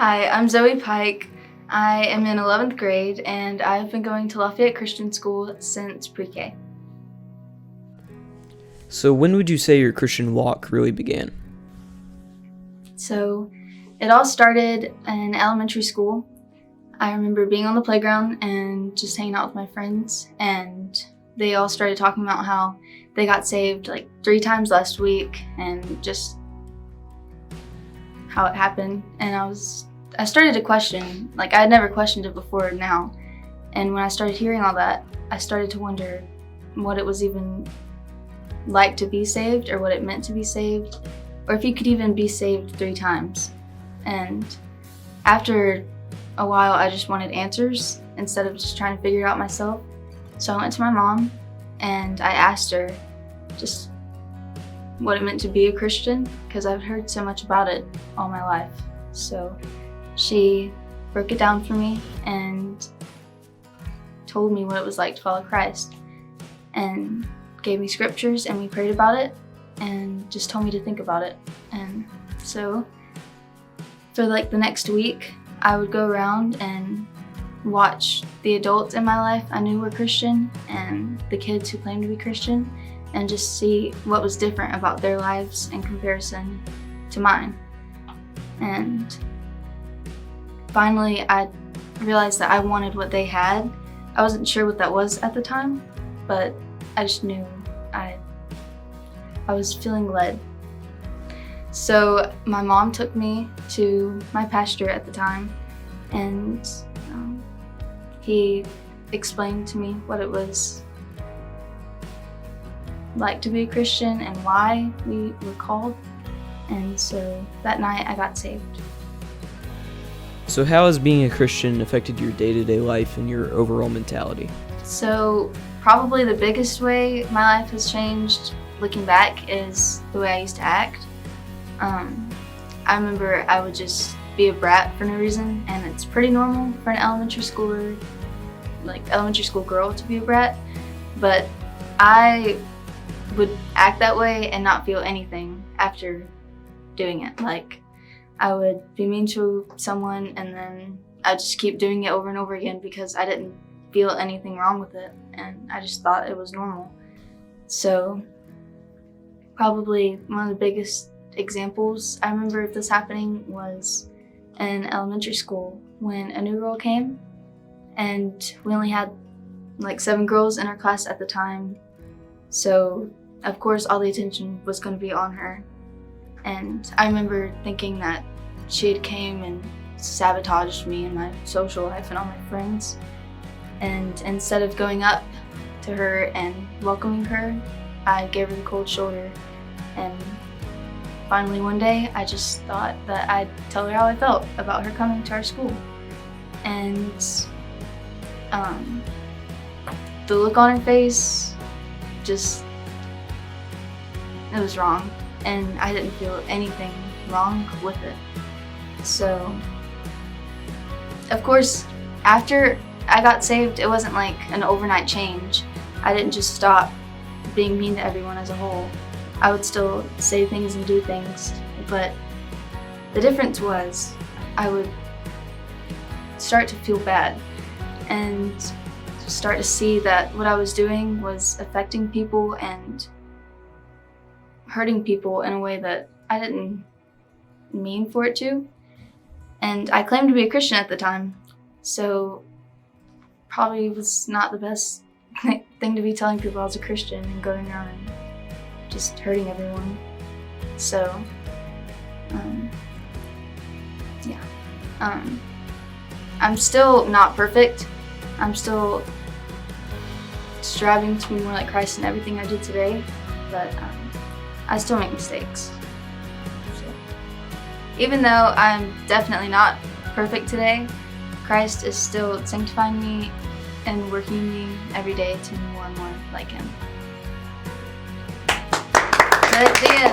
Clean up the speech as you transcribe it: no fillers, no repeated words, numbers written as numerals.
Hi, I'm Zoe Pike. I am in 11th grade and I've been going to Lafayette Christian School since pre-K. So when would you say your Christian walk really began? So it all started in elementary school. I remember being on the playground and just hanging out with my friends, and they all started talking about how they got saved like 3 times last week and just how it happened. And I started to question, like I had never questioned it before now. And when I started hearing all that, I started to wonder what it was even like to be saved, or what it meant to be saved, or if you could even be saved 3 times. And after a while, I just wanted answers instead of just trying to figure it out myself. So I went to my mom and I asked her just what it meant to be a Christian, because I've heard so much about it all my life. So she broke it down for me and told me what it was like to follow Christ, and gave me scriptures, and we prayed about it and just told me to think about it. And so for like the next week, I would go around and watch the adults in my life I knew were Christian and the kids who claimed to be Christian, and just see what was different about their lives in comparison to mine. And finally, I realized that I wanted what they had. I wasn't sure what that was at the time, but I just knew I was feeling led. So my mom took me to my pastor at the time, and he explained to me what it was like to be a Christian and why we were called. And so that night I got saved. So how has being a Christian affected your day-to-day life and your overall mentality? So probably the biggest way my life has changed looking back is the way I used to act. I remember I would just be a brat for no reason, and it's pretty normal for an elementary school girl to be a brat, but I would act that way and not feel anything after doing it. Like, I would be mean to someone and then I'd just keep doing it over and over again because I didn't feel anything wrong with it, and I just thought it was normal. So probably one of the biggest examples I remember of this happening was in elementary school when a new girl came, and we only had like 7 girls in our class at the time. So of course all the attention was going to be on her. And I remember thinking that she had came and sabotaged me and my social life and all my friends. And instead of going up to her and welcoming her, I gave her the cold shoulder. And finally one day, I just thought that I'd tell her how I felt about her coming to our school. And the look on her face, just, it was wrong. And I didn't feel anything wrong with it. So, of course, after I got saved, it wasn't like an overnight change. I didn't just stop being mean to everyone as a whole. I would still say things and do things, but the difference was I would start to feel bad and start to see that what I was doing was affecting people and hurting people in a way that I didn't mean for it to. And I claimed to be a Christian at the time, so probably was not the best thing to be telling people I was a Christian and going around and just hurting everyone. So, I'm still not perfect. I'm still striving to be more like Christ in everything I do today, but I still make mistakes. So, even though I'm definitely not perfect today, Christ is still sanctifying me and working in me every day to be more and more like Him. That's the end.